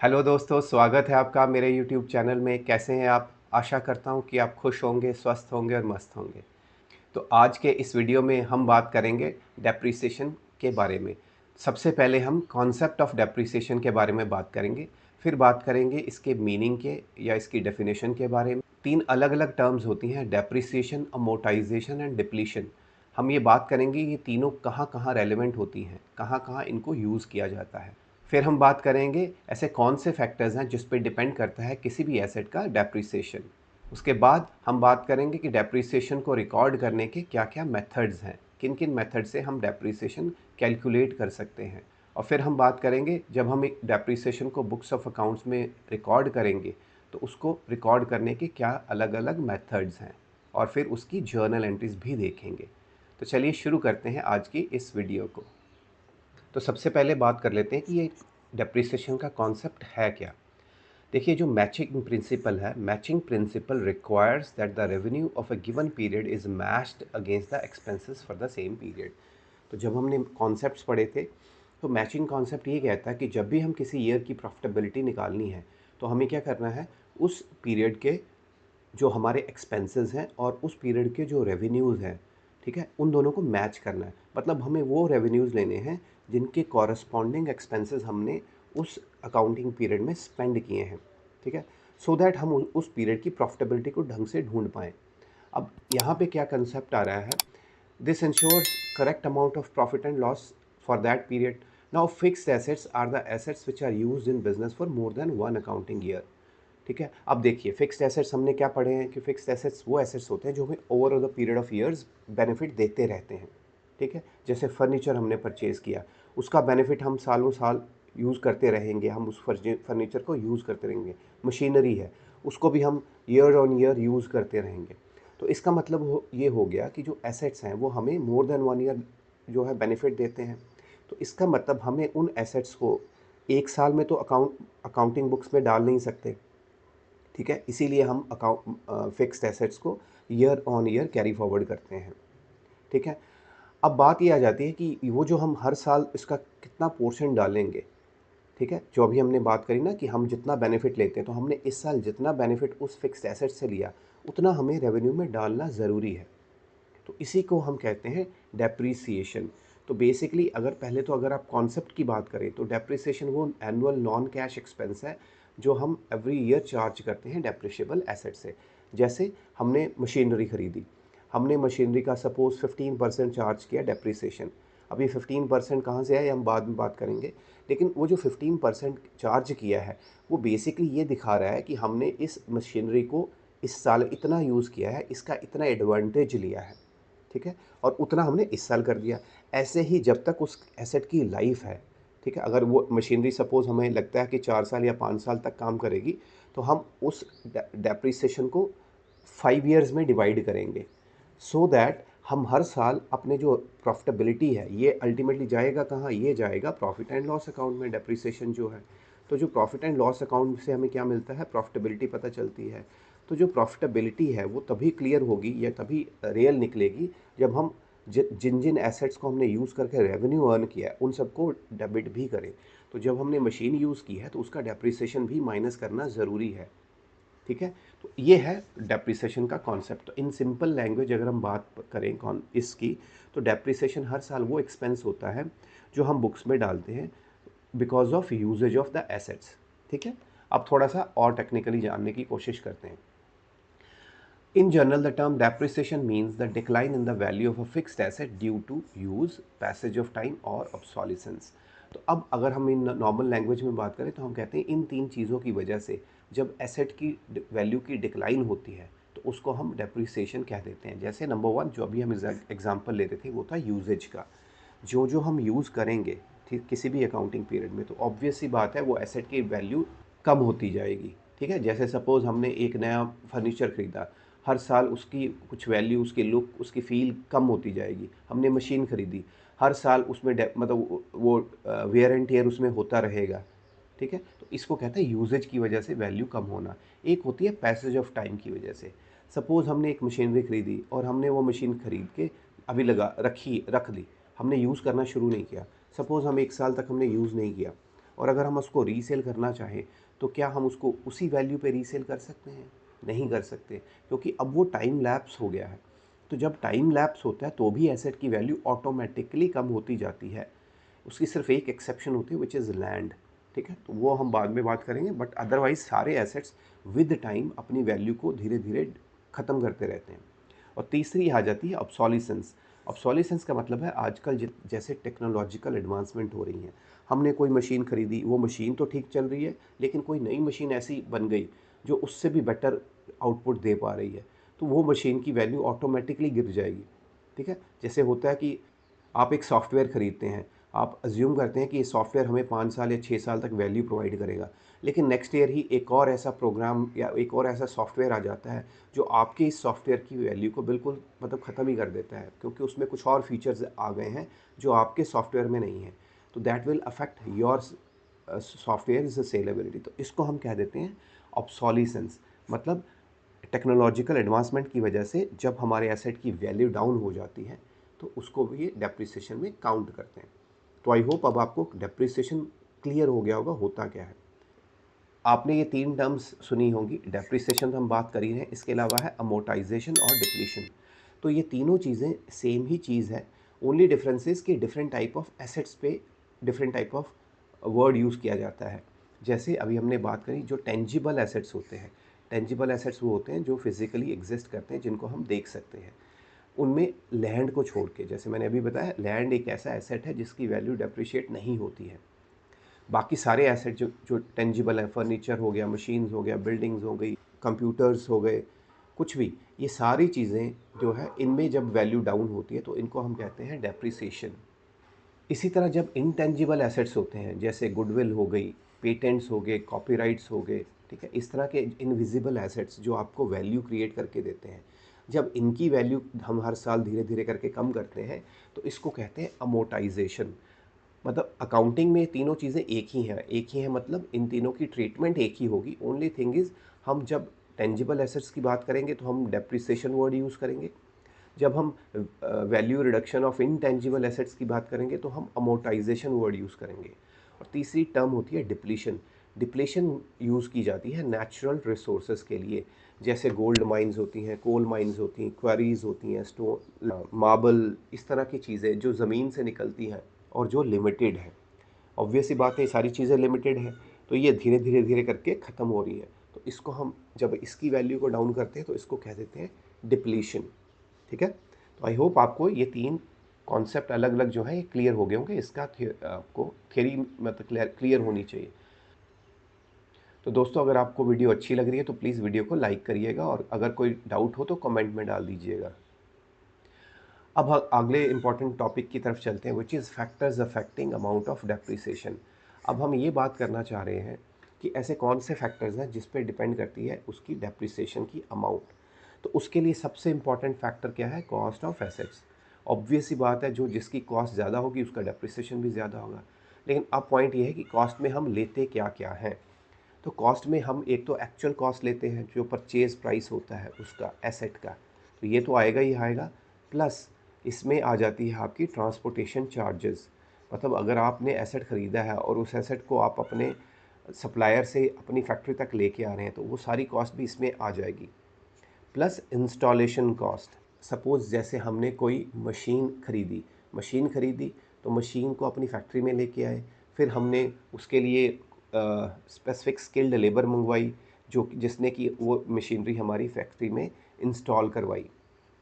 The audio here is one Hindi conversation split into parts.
हेलो दोस्तों, स्वागत है आपका मेरे यूट्यूब चैनल में। कैसे हैं आप? आशा करता हूं कि आप खुश होंगे, स्वस्थ होंगे और मस्त होंगे। तो आज के इस वीडियो में हम बात करेंगे डेप्रिसिएशन के बारे में। सबसे पहले हम कॉन्सेप्ट ऑफ डेप्रिसिएशन के बारे में बात करेंगे, फिर बात करेंगे इसके मीनिंग के या इसकी डेफिनेशन के बारे में। तीन अलग-अलग टर्म्स होती हैं: डेप्रिसिएशन, अमोर्टाइजेशन एंड डिप्लीशन। हम ये बात करेंगे ये तीनों कहाँ-कहाँ रेलेवेंट होती हैं, कहाँ-कहाँ इनको यूज़ किया जाता है। फिर हम बात करेंगे ऐसे कौन से फैक्टर्स हैं जिस पे डिपेंड करता है किसी भी एसेट का डेप्रिसिएशन। उसके बाद हम बात करेंगे कि डेप्रिसिएशन को रिकॉर्ड करने के क्या-क्या मेथड्स हैं, किन-किन मेथड से हम डेप्रिसिएशन कैलकुलेट कर सकते हैं। और फिर हम बात करेंगे जब हम एक डेप्रिसिएशन को बुक्स ऑफ अकाउंट्स में रिकॉर्ड करेंगे तो उसको रिकॉर्ड करने के क्या अलग-अलग मेथड्स हैं, और फिर उसकी जर्नल एंट्रीज भी देखेंगे। तो चलिए शुरू करते हैं आज की इस वीडियो को। तो सबसे पहले बात कर लेते हैं कि ये डेप्रिसिएशन का कॉन्सेप्ट है क्या। देखिए, जो मैचिंग प्रिंसिपल है, matching principal requires that the revenue of a given period is matched against the expenses for the same period. तो जब हमने कॉन्सेप्ट्स पढ़े थे तो मैचिंग कॉन्सेप्ट ये कहता है कि जब भी हम किसी ईयर की प्रॉफिटेबिलिटी निकालनी है तो हमें क्या करना है, उस पीरियड के जो हमारे एक्सपेंसेस हैं और उस पीरियड के जो रेवेन्यूज़ हैं, ठीक है, उन दोनों को मैच करना है। मतलब हमें वो रेवेन्यूज़ लेने हैं जिनके कॉरस्पॉन्डिंग एक्सपेंसेस हमने उस अकाउंटिंग पीरियड में स्पेंड किए हैं, ठीक है, सो दैट हम उस पीरियड की प्रॉफिटेबिलिटी को ढंग से ढूंढ पाएँ। अब यहाँ पे क्या कंसेप्ट आ रहा है, this ensures correct amount of profit and loss for that period. Now fixed assets are the assets which are used in business for more than one accounting year. ठीक है, अब देखिए, फिक्स्ड एसेट्स हमने क्या पढ़े हैं कि फिक्स्ड एसेट्स वो एसेट्स होते हैं जो हमें over the period of years benefit देते रहते हैं। ठीक है, जैसे फर्नीचर हमने परचेज़ किया, उसका बेनिफिट हम सालों साल यूज़ करते रहेंगे, हम उस फर्नीचर को यूज़ करते रहेंगे। मशीनरी है, उसको भी हम ईयर ऑन ईयर यूज़ करते रहेंगे। तो इसका मतलब ये हो गया कि जो एसेट्स हैं वो हमें मोर देन वन ईयर जो है बेनिफिट देते हैं। तो इसका मतलब हमें उन एसेट्स को एक साल में तो अकाउंटिंग बुक्स में डाल नहीं सकते। ठीक है, इसीलिए हम फिक्स्ड एसेट्स को year on year carry forward करते हैं। ठीक है, अब बात ये आ जाती है कि वो जो हम हर साल इसका कितना पोर्शन डालेंगे। ठीक है, जो अभी हमने बात करी ना कि हम जितना बेनिफिट लेते हैं तो हमने इस साल जितना बेनिफिट उस फिक्स्ड एसेट से लिया उतना हमें रेवेन्यू में डालना ज़रूरी है। तो इसी को हम कहते हैं डेप्रीसिएशन। तो बेसिकली अगर आप कॉन्सेप्ट की बात करें तो डेप्रीसिएशन वो एनुअल नॉन कैश एक्सपेंस है जो हम एवरी ईयर चार्ज करते हैं डेप्रिशिएबल एसेट से। जैसे हमने मशीनरी खरीदी, हमने मशीनरी का सपोज 15% चार्ज किया डेप्रिसिएशन। अब ये 15% कहाँ से है, ये हम बाद में बात करेंगे। लेकिन वो जो 15% चार्ज किया है वो बेसिकली ये दिखा रहा है कि हमने इस मशीनरी को इस साल इतना यूज़ किया है, इसका इतना एडवांटेज लिया है। ठीक है, और उतना हमने इस साल कर दिया। ऐसे ही जब तक उस एसेट की लाइफ है, ठीक है, अगर वो मशीनरी सपोज हमें लगता है कि 4 साल या 5 साल तक काम करेगी तो हम उस डेप्रिसिएशन को 5 ईयर्स में डिवाइड करेंगे, सो दैट हम हर साल अपने जो प्रॉफिटेबिलिटी है ये अल्टीमेटली जाएगा कहाँ, ये जाएगा प्रॉफिट एंड लॉस अकाउंट में, डेप्रिसिएशन जो है। तो जो प्रॉफिट एंड लॉस अकाउंट से हमें क्या मिलता है, प्रॉफिटेबिलिटी पता चलती है। तो जो प्रॉफिटेबिलिटी है वो तभी क्लियर होगी या तभी रियल निकलेगी जब हम जिन जिन एसेट्स को हमने यूज़ करके रेवेन्यू अर्न किया है उन सबको डेबिट भी करें। तो जब हमने मशीन यूज़ की है तो उसका डेप्रिसिएशन भी माइनस करना ज़रूरी है। ठीक है, तो ये है डेप्रिसिएशन का कॉन्सेप्ट। तो इन सिंपल लैंग्वेज अगर हम बात करें कौन इसकी, तो डेप्रिसिएशन हर साल वो एक्सपेंस होता है जो हम बुक्स में डालते हैं because of usages of the assets. ठीक है, अब थोड़ा सा और टेक्निकली जानने की कोशिश करते हैं। In general, the term depreciation means the decline in the value of a fixed asset due to use, passage of time और obsolescence। तो अब अगर हम इन नॉर्मल लैंग्वेज में बात करें तो हम कहते हैं इन तीन चीज़ों की वजह से जब एसेट की वैल्यू की डिक्लाइन होती है तो उसको हम डेप्रिसिएशन कह देते हैं। जैसे नंबर वन जो अभी हम एग्जांपल ले रहे थे वो था यूजेज का। जो जो हम यूज़ करेंगे ठीक किसी भी अकाउंटिंग पीरियड में तो ऑब्वियस सी बात है वो एसेट की वैल्यू कम होती जाएगी। ठीक है, जैसे सपोज़ हमने एक नया फर्नीचर ख़रीदा, हर साल उसकी कुछ वैल्यू, उसकी लुक, उसकी फ़ील कम होती जाएगी। हमने मशीन ख़रीदी, हर साल उसमें मतलब वो वेयर एंड टियर उसमें होता रहेगा। ठीक है, तो इसको कहते हैं यूजेज की वजह से वैल्यू कम होना। एक होती है पैसेज ऑफ टाइम की वजह से। सपोज़ हमने एक मशीनरी खरीदी और हमने वो मशीन खरीद के अभी रख दी, हमने यूज़ करना शुरू नहीं किया। सपोज़ हम 1 साल तक हमने यूज़ नहीं किया, और अगर हम उसको रीसेल करना चाहें तो क्या हम उसको उसी वैल्यू पे रीसेल कर सकते हैं? नहीं कर सकते, क्योंकि अब वो टाइम लैप्स हो गया है। तो जब टाइम लैप्स होता है तो भी एसेट की वैल्यू ऑटोमेटिकली कम होती जाती है। उसकी सिर्फ एक एक्सेप्शन होती है, विच इज़ लैंड। ठीक है, तो वो हम बाद में बात करेंगे, बट अदरवाइज सारे एसेट्स विद टाइम अपनी वैल्यू को धीरे धीरे ख़त्म करते रहते हैं। और तीसरी आ जाती है ऑब्सोलिसेंस। ऑब्सोलिसेंस का मतलब है आजकल जैसे टेक्नोलॉजिकल एडवांसमेंट हो रही हैं, हमने कोई मशीन खरीदी, वो मशीन तो ठीक चल रही है, लेकिन कोई नई मशीन ऐसी बन गई जो उससे भी बेटर आउटपुट दे पा रही है, तो वो मशीन की वैल्यू ऑटोमेटिकली गिर जाएगी। ठीक है, जैसे होता है कि आप एक सॉफ्टवेयर खरीदते हैं, आप अज्यूम करते हैं कि ये सॉफ्टवेयर हमें 5 साल या 6 साल तक वैल्यू प्रोवाइड करेगा, लेकिन नेक्स्ट ईयर ही एक और ऐसा प्रोग्राम या एक और ऐसा सॉफ्टवेयर आ जाता है जो आपके इस सॉफ्टवेयर की वैल्यू को बिल्कुल मतलब ख़त्म ही कर देता है, क्योंकि उसमें कुछ और फीचर्स आ गए हैं जो आपके सॉफ्टवेयर में नहीं है। तो that will affect your software is saleability. तो इसको हम कह देते हैं ऑब्सोलिसेंस। मतलब टेक्नोलॉजिकल एडवांसमेंट की वजह से जब हमारे एसेट की वैल्यू डाउन हो जाती है तो उसको भी डेप्रिसिएशन में काउंट करते हैं। तो आई होप अब आपको डेप्रिसिएशन क्लियर हो गया होगा होता क्या है। आपने ये 3 टर्म्स सुनी होंगी, डेप्रिसिएशन तो हम बात कर ही रहे हैं, इसके अलावा है अमोर्टाइजेशन और डिप्लीशन। तो ये तीनों चीज़ें सेम ही चीज़ है, ओनली डिफरेंस इज़ कि डिफरेंट टाइप ऑफ एसेट्स पे different type of word use किया जाता है। जैसे अभी हमने बात करी जो टेंजिबल एसेट्स होते हैं, टेंजिबल एसेट्स वो होते हैं जो फिज़िकली एग्जिस्ट करते हैं, जिनको हम देख सकते हैं। उनमें लैंड को छोड़ के, जैसे मैंने अभी बताया, लैंड एक ऐसा एसेट है जिसकी वैल्यू डेप्रिशिएट नहीं होती है। बाकी सारे एसेट जो जो टेंजिबल है, फर्नीचर हो गया, मशीन्स हो गया, बिल्डिंग्स हो गई, कंप्यूटर्स हो गए, कुछ भी, ये सारी चीज़ें जो है इनमें जब वैल्यू डाउन होती है तो इनको हम कहते हैं डेप्रिसिएशन। इसी तरह जब इनटेंजिबल एसेट्स होते हैं, जैसे गुडविल हो गई, पेटेंट्स हो गए, कॉपीराइट्स हो गए, ठीक है, इस तरह के इनविजिबल एसेट्स जो आपको वैल्यू क्रिएट करके देते हैं, जब इनकी वैल्यू हम हर साल धीरे धीरे करके कम करते हैं तो इसको कहते हैं अमोर्टाइजेशन। मतलब अकाउंटिंग में तीनों चीज़ें एक ही हैं, एक ही हैं, मतलब इन तीनों की ट्रीटमेंट एक ही होगी। ओनली थिंग इज़ हम जब टेंजिबल एसेट्स की बात करेंगे तो हम डेप्रिसिएशन वर्ड यूज़ करेंगे, जब हम value reduction of intangible assets की बात करेंगे तो हम अमोर्टाइजेशन वर्ड यूज़ करेंगे। और तीसरी टर्म होती है डिप्लीशन। डिप्लीशन यूज़ की जाती है नेचुरल रिसोर्सेज के लिए, जैसे गोल्ड माइंस होती हैं, कोल माइंस होती हैं, क्वारीज होती हैं, स्टोन, मार्बल, इस तरह की चीज़ें जो ज़मीन से निकलती हैं और जो लिमिटेड है। ऑब्वियस सी बात है, ये सारी चीज़ें लिमिटेड हैं, तो ये धीरे धीरे धीरे करके ख़त्म हो रही है। तो इसको हम जब इसकी वैल्यू को डाउन करते हैं तो इसको कह देते हैं डिप्लीशन। ठीक है, तो आई होप आपको ये 3 कॉन्सेप्ट अलग अलग जो है ये क्लियर हो गए होंगे। इसका आपको थ्योरी मतलब क्लियर होनी चाहिए। तो दोस्तों, अगर आपको वीडियो अच्छी लग रही है तो प्लीज़ वीडियो को लाइक करिएगा, और अगर कोई डाउट हो तो कमेंट में डाल दीजिएगा। अब अगले इंपॉर्टेंट टॉपिक की तरफ चलते हैं, which is factors affecting amount of depreciation. अब हम ये बात करना चाह रहे हैं कि ऐसे कौन से फैक्टर्स हैं जिस पे डिपेंड करती है उसकी डेप्रिसिएशन की अमाउंट। तो उसके लिए सबसे इम्पॉर्टेंट फैक्टर क्या है? Cost of assets. ऑब्वियस सी बात है, जो जिसकी कॉस्ट ज़्यादा होगी उसका डेप्रिसिएशन भी ज़्यादा होगा। लेकिन अब पॉइंट ये है कि कॉस्ट में हम लेते क्या क्या हैं। तो कॉस्ट में हम एक तो एक्चुअल कॉस्ट लेते हैं, जो परचेज़ प्राइस होता है उसका, एसेट का, तो ये तो आएगा ही आएगा। प्लस इसमें आ जाती है आपकी ट्रांसपोर्टेशन चार्जेस। मतलब अगर आपने एसेट ख़रीदा है और उस एसेट को आप अपने सप्लायर से अपनी फैक्ट्री तक लेके आ रहे हैं तो वो सारी कॉस्ट भी इसमें आ जाएगी। Plus installation cost. सपोज़ जैसे हमने कोई मशीन खरीदी, तो मशीन को अपनी फैक्ट्री में लेके आए, फिर हमने उसके लिए स्पेसिफिक स्किल्ड लेबर मंगवाई, जो जिसने कि वो मशीनरी हमारी फैक्ट्री में इंस्टॉल करवाई।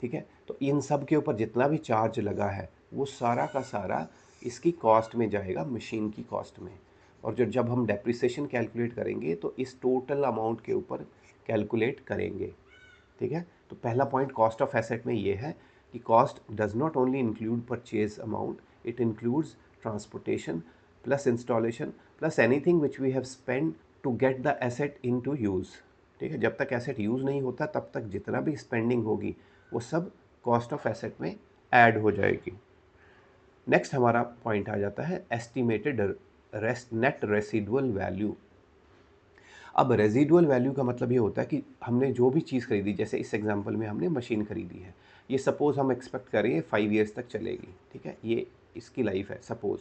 ठीक है, तो इन सब के ऊपर जितना भी चार्ज लगा है वो सारा का सारा इसकी कॉस्ट में जाएगा, मशीन की कॉस्ट में। और जो जब हम डेप्रिसिएशन कैलकुलेट करेंगे तो इस टोटल अमाउंट के ऊपर कैलकुलेट करेंगे। ठीक है, तो पहला पॉइंट कॉस्ट ऑफ एसेट में ये है कि cost does not only include purchase amount, it includes transportation plus installation plus anything which we have spend to get the asset in to use. ठीक है, जब तक एसेट यूज़ नहीं होता तब तक जितना भी स्पेंडिंग होगी वो सब कॉस्ट ऑफ एसेट में ऐड हो जाएगी। नेक्स्ट हमारा पॉइंट आ जाता है एस्टिमेटेड नेट रेसिडुअल वैल्यू। अब रेजिडुअल वैल्यू का मतलब ये होता है कि हमने जो भी चीज़ खरीदी, जैसे इस एग्जांपल में हमने मशीन खरीदी है, ये सपोज़ हम एक्सपेक्ट करें 5 ईयर्स तक चलेगी। ठीक है, ये इसकी लाइफ है सपोज़।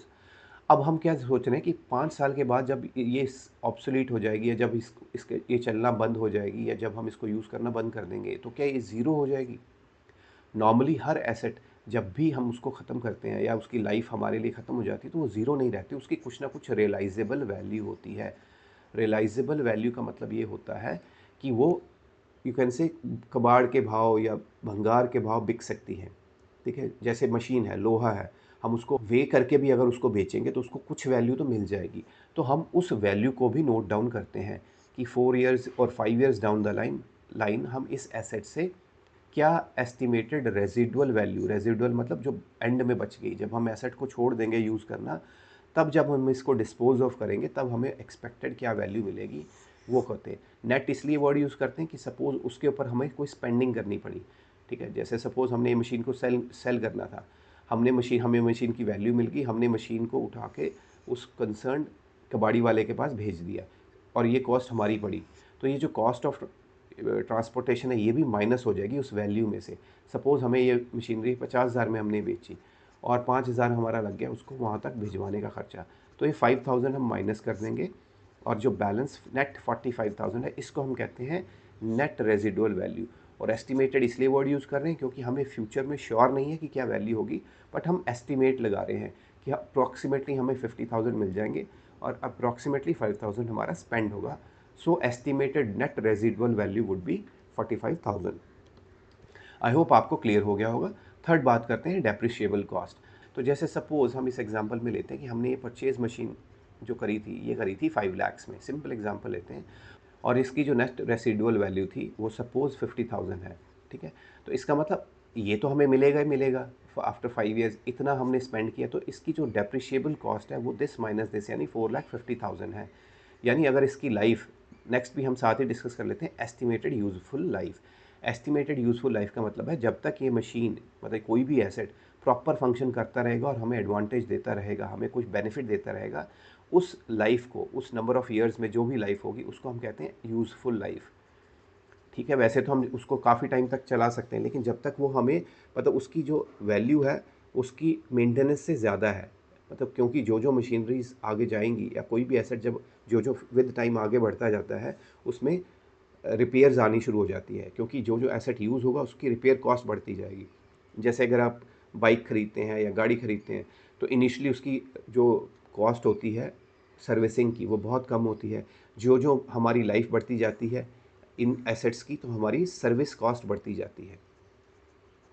अब हम क्या सोच रहे हैं कि 5 साल के बाद जब ये ऑब्सोलीट हो जाएगी या जब इसके ये चलना बंद हो जाएगी या जब हम इसको यूज़ करना बंद कर देंगे तो क्या ये ज़ीरो हो जाएगी? नॉर्मली हर एसेट जब भी हम उसको ख़त्म करते हैं या उसकी लाइफ हमारे लिए ख़त्म हो जाती है तो वो ज़ीरो नहीं रहती, उसकी कुछ ना कुछ रियलाइजेबल वैल्यू होती है। रियलाइजेबल वैल्यू का मतलब ये होता है कि वो यू कैन से कबाड़ के भाव या भंगार के भाव बिक सकती है। ठीक है, जैसे मशीन है, लोहा है, हम उसको वे करके भी अगर उसको बेचेंगे तो उसको कुछ वैल्यू तो मिल जाएगी। तो हम उस वैल्यू को भी नोट डाउन करते हैं कि 4 इयर्स और 5 years down the line line हम इस एसेट से क्या एस्टिमेटेड रेजिडुअल वैल्यू, रेजिडुअल मतलब जो एंड में बच गई, जब हम एसेट को छोड़ देंगे यूज़ करना, तब जब हम इसको डिस्पोज ऑफ करेंगे तब हमें एक्सपेक्टेड क्या वैल्यू मिलेगी, वो कहते हैं। नेट इसलिए वर्ड यूज़ करते हैं कि सपोज़ उसके ऊपर हमें कोई स्पेंडिंग करनी पड़ी। ठीक है, जैसे सपोज़ हमने ये मशीन को सेल करना था, हमें मशीन की वैल्यू मिल गई, हमने मशीन को उठा के उस कंसर्न कबाड़ी वाले के पास भेज दिया और ये कॉस्ट हमारी पड़ी। तो ये जो कॉस्ट ऑफ ट्रांसपोर्टेशन है ये भी माइनस हो जाएगी उस वैल्यू में से। सपोज़ हमें ये मशीनरी 50,000 में हमने बेची और 5,000 हमारा लग गया उसको वहाँ तक भिजवाने का खर्चा, तो ये 5,000 हम माइनस कर देंगे और जो बैलेंस नेट 45,000 है इसको हम कहते हैं नेट रेजिडुअल वैल्यू। और एस्टिमेटेड इसलिए वर्ड यूज़ कर रहे हैं क्योंकि हमें फ्यूचर में श्योर नहीं है कि क्या वैल्यू होगी, बट हम एस्टिमेट लगा रहे हैं कि अप्रॉक्सीमेटली हमें 50,000 मिल जाएंगे और अप्रॉक्सीमेटली 5,000 हमारा स्पेंड होगा। So estimated net residual value would be 45,000। I hope आपको क्लियर हो गया होगा। थर्ड बात करते हैं डेप्रिशिएबल कॉस्ट। तो जैसे सपोज़ हम इस एग्जांपल में लेते हैं कि हमने ये परचेज़ मशीन जो करी थी, ये करी थी 5 लाख में, सिंपल एग्जांपल लेते हैं, और इसकी जो नेट रेसिडुअल वैल्यू थी वो सपोज़ 50,000 है। ठीक है, तो इसका मतलब ये तो हमें मिलेगा ही मिलेगा आफ्टर 5 इयर्स, इतना हमने स्पेंड किया, तो इसकी जो डेप्रिशिएबल कॉस्ट है वो दिस माइनस दिस यानी 4,50,000 है। यानी अगर इसकी लाइफ, नेक्स्ट भी हम साथ ही डिस्कस कर लेते हैं, estimated useful life. Estimated useful life का मतलब है जब तक ये मशीन, मतलब कोई भी एसेट प्रॉपर फंक्शन करता रहेगा और हमें एडवांटेज देता रहेगा, हमें कुछ बेनिफिट देता रहेगा, उस लाइफ को, उस नंबर ऑफ़ ईयर्स में जो भी लाइफ होगी उसको हम कहते हैं यूज़फुल लाइफ। ठीक है, वैसे तो हम उसको काफ़ी टाइम तक चला सकते हैं, लेकिन जब तक वो हमें, मतलब उसकी जो वैल्यू है उसकी मेंटेनेंस से ज़्यादा है, मतलब क्योंकि जो जो मशीनरीज आगे जाएंगी या कोई भी एसेट जब जो जो विद टाइम आगे बढ़ता जाता है उसमें रिपेयर्स आनी शुरू हो जाती है, क्योंकि जो जो एसेट यूज़ होगा उसकी रिपेयर कॉस्ट बढ़ती जाएगी। जैसे अगर आप बाइक ख़रीदते हैं या गाड़ी ख़रीदते हैं तो इनिशियली उसकी जो कॉस्ट होती है सर्विसिंग की वो बहुत कम होती है। जो जो हमारी लाइफ बढ़ती जाती है इन एसेट्स की, तो हमारी सर्विस कॉस्ट बढ़ती जाती है।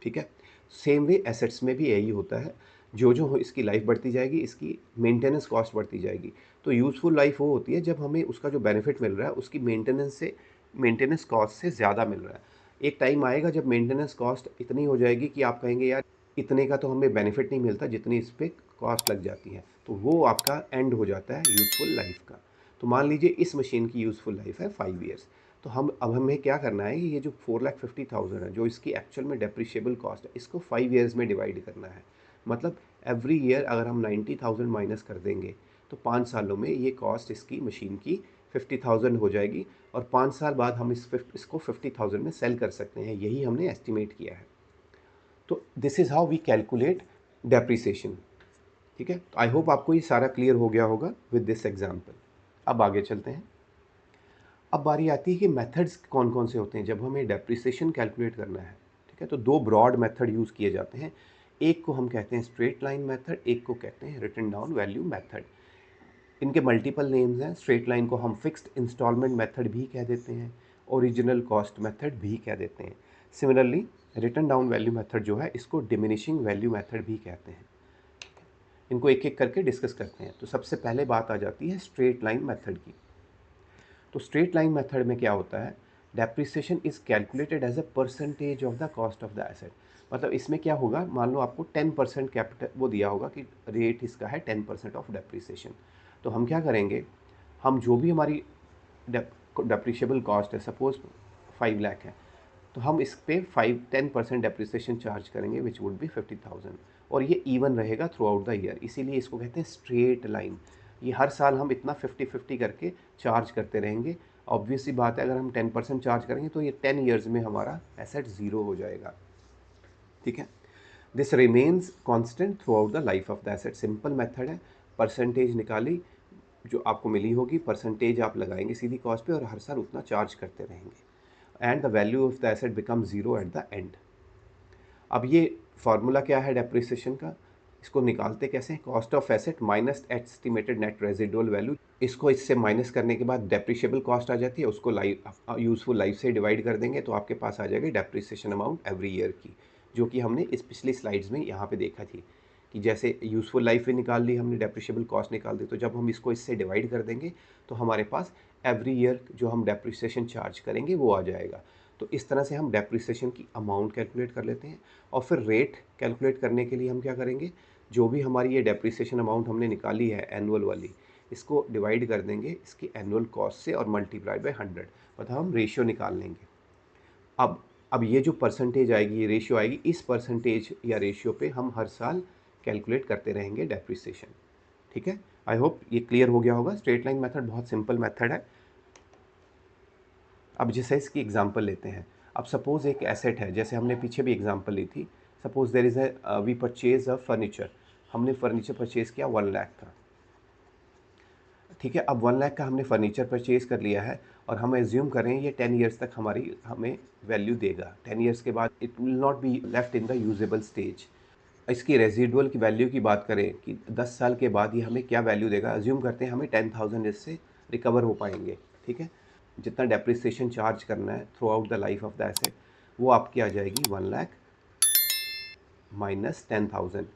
ठीक है, सेम वे एसेट्स में भी यही होता है, जो जो इसकी लाइफ बढ़ती जाएगी इसकी मेंटेनेंस कॉस्ट बढ़ती जाएगी। तो यूज़फुल लाइफ वो होती है जब हमें उसका जो बेनिफिट मिल रहा है उसकी मेंटेनेंस कॉस्ट से ज़्यादा मिल रहा है। एक टाइम आएगा जब मेंटेनेंस कॉस्ट इतनी हो जाएगी कि आप कहेंगे यार इतने का तो हमें बेनिफिट नहीं मिलता जितनी इस पर कॉस्ट लग जाती है, तो वो आपका एंड हो जाता है यूज़फुल लाइफ का। तो मान लीजिए इस मशीन की यूज़फुल लाइफ है 5 इयर्स, तो अब हमें क्या करना है, ये जो 4,50,000 है जो इसकी एक्चुअल में डेप्रिशिएबल कॉस्ट है, इसको 5 इयर्स में डिवाइड करना है। मतलब एवरी ईयर अगर हम 90,000 माइनस कर देंगे तो 5 सालों में ये कॉस्ट इसकी मशीन की 50,000 हो जाएगी और 5 साल बाद हम इसको 50,000 में सेल कर सकते हैं, यही हमने एस्टिमेट किया है। तो this is how we calculate depreciation. ठीक है, तो आई होप आपको ये सारा क्लियर हो गया होगा विद दिस एग्जाम्पल। अब आगे चलते हैं। अब बारी आती है कि मेथड्स कौन कौन से होते हैं जब हमें डेप्रिसिएशन कैलकुलेट करना है। ठीक है, तो दो ब्रॉड मेथड यूज़ किए जाते हैं, एक को हम कहते हैं स्ट्रेट लाइन मेथड, एक को कहते हैं रिटन डाउन वैल्यू मेथड। इनके मल्टीपल नेम्स हैं। स्ट्रेट लाइन को हम फिक्स्ड इंस्टॉलमेंट मेथड भी कह देते हैं, ओरिजिनल कॉस्ट मेथड भी कह देते हैं। Similarly written down value method जो है इसको डिमिनिशिंग वैल्यू मेथड भी कहते हैं। इनको एक एक करके डिस्कस करते हैं। तो सबसे पहले बात आ जाती है स्ट्रेट लाइन मेथड की। तो स्ट्रेट लाइन मेथड में क्या होता है, depreciation is calculated as a percentage of the cost of the asset. मतलब इसमें क्या होगा, मान लो आपको 10% कैपिटल वो दिया होगा कि रेट इसका है 10% ऑफ डेप्रिसिएशन। तो हम क्या करेंगे, हम जो भी हमारी डेप्रिशिएबल कॉस्ट है, सपोज 5 लाख है, तो हम इस पे 10% डेप्रिसिएशन चार्ज करेंगे विच वुड बी 50,000, और ये इवन रहेगा थ्रू आउट द ईयर, इसीलिए इसको कहते हैं स्ट्रेट लाइन। ये हर साल हम इतना 50-50 करके चार्ज करते रहेंगे। ऑब्वियस सी बात है, अगर हम 10% चार्ज करेंगे तो ये 10 ईयर्स में हमारा एसेट ज़ीरो हो जाएगा। ठीक है, this remains constant through out the life of the asset. Simple method है, परसेंटेज निकाली जो आपको मिली होगी, परसेंटेज आप लगाएंगे सीधी कॉस्ट पे और हर साल उतना चार्ज करते रहेंगे and the value of the asset become zero at the end. अब ये फार्मूला क्या है डेप्रिसिएशन का, इसको निकालते कैसे हैं, cost of asset minus estimated net residual value. इसको इससे माइनस करने के बाद डेप्रिशिएबल कॉस्ट आ जाती है, उसको लाइफ यूज़फुल लाइफ से डिवाइड कर देंगे तो आपके पास आ जाएगी डेप्रिसिएशन अमाउंट एवरी ईयर की, जो कि हमने इस पिछली स्लाइड्स में यहाँ पे देखा थी कि जैसे यूज़फुल लाइफ भी निकाल ली हमने, डेप्रिशिएबल कॉस्ट निकाल दी, तो जब हम इसको इससे डिवाइड कर देंगे तो हमारे पास एवरी ईयर जो हम डेप्रिसिएशन चार्ज करेंगे वो आ जाएगा। तो इस तरह से हम डेप्रिसिएशन की अमाउंट कैलकुलेट कर लेते हैं और फिर रेट कैलकुलेट करने के लिए हम क्या करेंगे, जो भी हमारी ये डेप्रिसिएशन अमाउंट हमने निकाली है एनुअल वाली, इसको डिवाइड कर देंगे इसकी एनुअल कॉस्ट से और मल्टीप्लाई बाय 100, मतलब हम रेशियो निकाल लेंगे। अब ये जो परसेंटेज आएगी, ये रेशियो आएगी, इस परसेंटेज या रेशियो पे हम हर साल कैलकुलेट करते रहेंगे डेप्रिसिएशन। ठीक है, आई होप ये क्लियर हो गया होगा। स्ट्रेट लाइन मेथड बहुत सिंपल मेथड है। अब जैसे इसकी एग्जांपल लेते हैं। अब सपोज़ एक एसेट है, जैसे हमने पीछे भी एग्जांपल ली थी, suppose there is we purchase a furniture, हमने फर्नीचर परचेज़ किया 1 लाख का। ठीक है, अब 1 लाख का हमने फर्नीचर परचेज़ कर लिया है और हम एज्यूम करें ये 10 ईयर्स तक हमारी हमें वैल्यू देगा। 10 ईयर्स के बाद it will not be left in the usable stage. इसकी रेजिडुअल की वैल्यू की बात करें कि 10 साल के बाद ये हमें क्या वैल्यू देगा, अज्यूम करते हैं हमें 10,000 इससे रिकवर हो पाएंगे। ठीक है, जितना डेप्रिसिएशन चार्ज करना है through out the life of the asset वो आपकी आ जाएगी 1 लाख माइनस 10,000,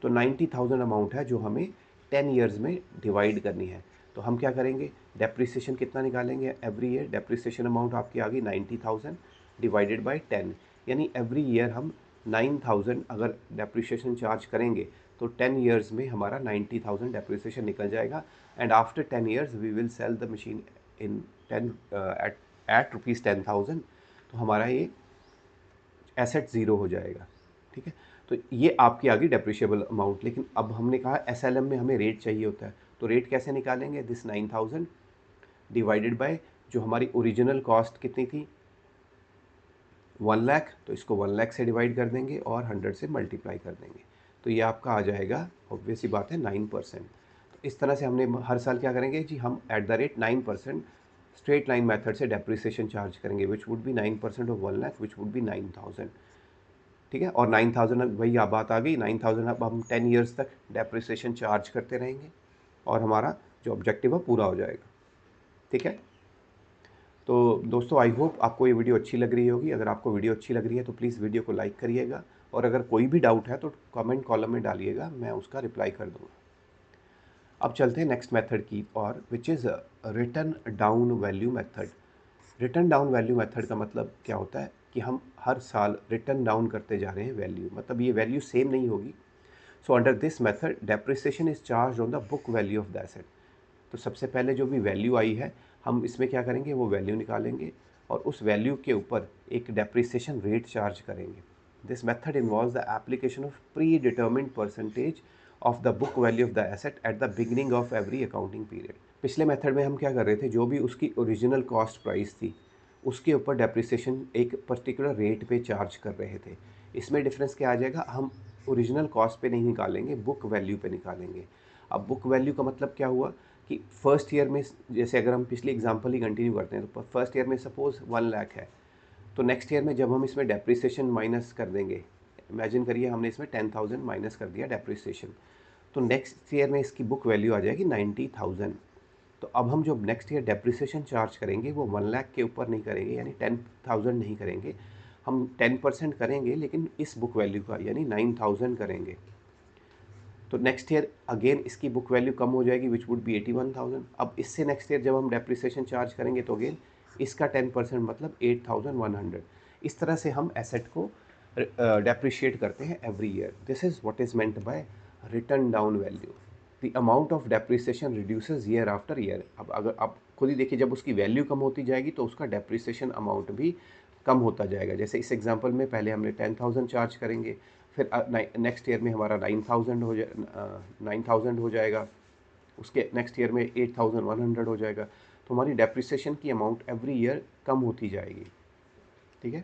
तो 90,000 अमाउंट है जो हमें 10 ईयर्स में डिवाइड करनी है। तो हम क्या करेंगे, डेप्रिसिएशन कितना निकालेंगे एवरी ईयर, डेप्रिसिएशन अमाउंट आपकी आ गई 90,000 डिवाइडेड बाय 10, यानी एवरी ईयर हम 9,000 अगर डेप्रिसिएशन चार्ज करेंगे तो 10 ईयर्स में हमारा 90,000 डेप्रिसिएशन निकल जाएगा and after 10 years we will sell the machine in 10 at rupees 10,000, तो हमारा ये एसेट ज़ीरो हो जाएगा। ठीक है, तो ये आपकी आ गई डेप्रिशिएबल अमाउंट। लेकिन अब हमने कहा एसएलएम में हमें रेट चाहिए होता है, तो रेट कैसे निकालेंगे, दिस 9,000 डिवाइडेड बाय जो हमारी ओरिजिनल कॉस्ट कितनी थी 1 लाख, तो इसको 1 लाख से डिवाइड कर देंगे और 100 से मल्टीप्लाई कर देंगे, तो ये आपका आ जाएगा, ऑब्वियस सी बात है 9%। तो इस तरह से हमने हर साल क्या करेंगे जी, हम at the rate 9% straight line method से डेप्रिसिएशन चार्ज करेंगे, which would be 9% of 1 lakh, which would be 9,000। ठीक है, और 9,000 वही आप बात आ गई, 9,000 अब हम 10 ईयर्स तक डेप्रिसिएशन चार्ज करते रहेंगे और हमारा जो ऑब्जेक्टिव है पूरा हो जाएगा। ठीक है, तो दोस्तों आई होप आपको ये वीडियो अच्छी लग रही होगी। अगर आपको वीडियो अच्छी लग रही है तो प्लीज़ वीडियो को लाइक करिएगा और अगर कोई भी डाउट है तो कमेंट कॉलम में डालिएगा, मैं उसका रिप्लाई कर दूँगा। अब चलते हैं नेक्स्ट मेथड की और which is return down value method. Return down value method का मतलब क्या होता है कि हम हर साल रिटर्न डाउन करते जा रहे हैं वैल्यू, मतलब ये वैल्यू सेम नहीं होगी। So under this method depreciation is charge on the book value of the asset. तो सबसे पहले जो भी वैल्यू आई है हम इसमें क्या करेंगे, वो वैल्यू निकालेंगे और उस वैल्यू के ऊपर एक डेप्रिसिएशन रेट चार्ज करेंगे। This method involves the application of pre determined percentage of the book value of the asset at the beginning of every accounting period. पिछले मेथड में हम क्या कर रहे थे, जो भी उसकी ओरिजिनल कॉस्ट प्राइस थी उसके ऊपर डेप्रिसिएशन एक पर्टिकुलर रेट पे चार्ज कर रहे थे। इसमें डिफरेंस क्या आ जाएगा, हम ओरिजिनल कॉस्ट पे नहीं निकालेंगे, बुक वैल्यू पे निकालेंगे। अब बुक वैल्यू का मतलब क्या हुआ कि फर्स्ट ईयर में, जैसे अगर हम पिछली एग्जांपल ही कंटिन्यू करते हैं तो फर्स्ट ईयर में सपोज 1 लाख है, तो नेक्स्ट ईयर में जब हम इसमें डेप्रिसिएशन माइनस कर देंगे, इमेजिन करिए हमने इसमें 10,000 माइनस कर दिया डेप्रिसिएशन, तो नेक्स्ट ईयर में इसकी बुक वैल्यू आ जाएगी 90,000। तो अब हम जो नेक्स्ट ईयर डेप्रिसिएशन चार्ज करेंगे वो 1 लाख के ऊपर नहीं करेंगे, यानी 10,000 नहीं करेंगे, हम 10% करेंगे लेकिन इस बुक वैल्यू का यानी 9,000 करेंगे। तो नेक्स्ट ईयर अगेन इसकी बुक वैल्यू कम हो जाएगी विच वुड बी 81,000। अब इससे नेक्स्ट ईयर जब हम डेप्रिसिएशन चार्ज करेंगे तो अगेन इसका 10% मतलब 8,100। इस तरह से हम एसेट को डेप्रिशिएट करते हैं every year. This is what is meant by return down value. The amount of depreciation reduces year after year. अब अगर आप खुद ही देखिए, जब उसकी वैल्यू कम होती जाएगी तो उसका डेप्रिसिएशन अमाउंट भी कम होता जाएगा। जैसे इस एग्जांपल में पहले हमने 10,000 चार्ज करेंगे, फिर नेक्स्ट ईयर में हमारा 9,000 हो जाएगा, उसके नेक्स्ट ईयर में 8,100 हो जाएगा, तो हमारी डेप्रिसिएशन की अमाउंट एवरी ईयर कम होती जाएगी। ठीक है,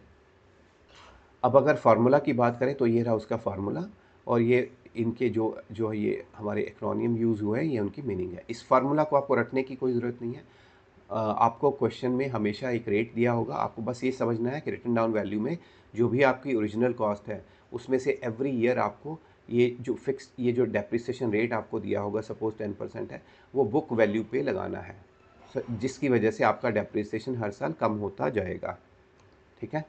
अब अगर फार्मूला की बात करें तो ये रहा उसका फार्मूला, और ये इनके जो जो ये हमारे एक्रोनियम यूज़ हुए हैं, ये उनकी मीनिंग है। इस फार्मूला को आपको रटने की कोई ज़रूरत नहीं है। आपको क्वेश्चन में हमेशा एक रेट दिया होगा, आपको बस ये समझना है कि रिटन डाउन वैल्यू में जो भी आपकी ओरिजिनल कॉस्ट है, उसमें से एवरी ईयर आपको ये जो डेप्रिसिएशन रेट आपको दिया होगा, सपोज 10% है, वो बुक वैल्यू पे लगाना है, जिसकी वजह से आपका डेप्रिसिएशन हर साल कम होता जाएगा। ठीक है।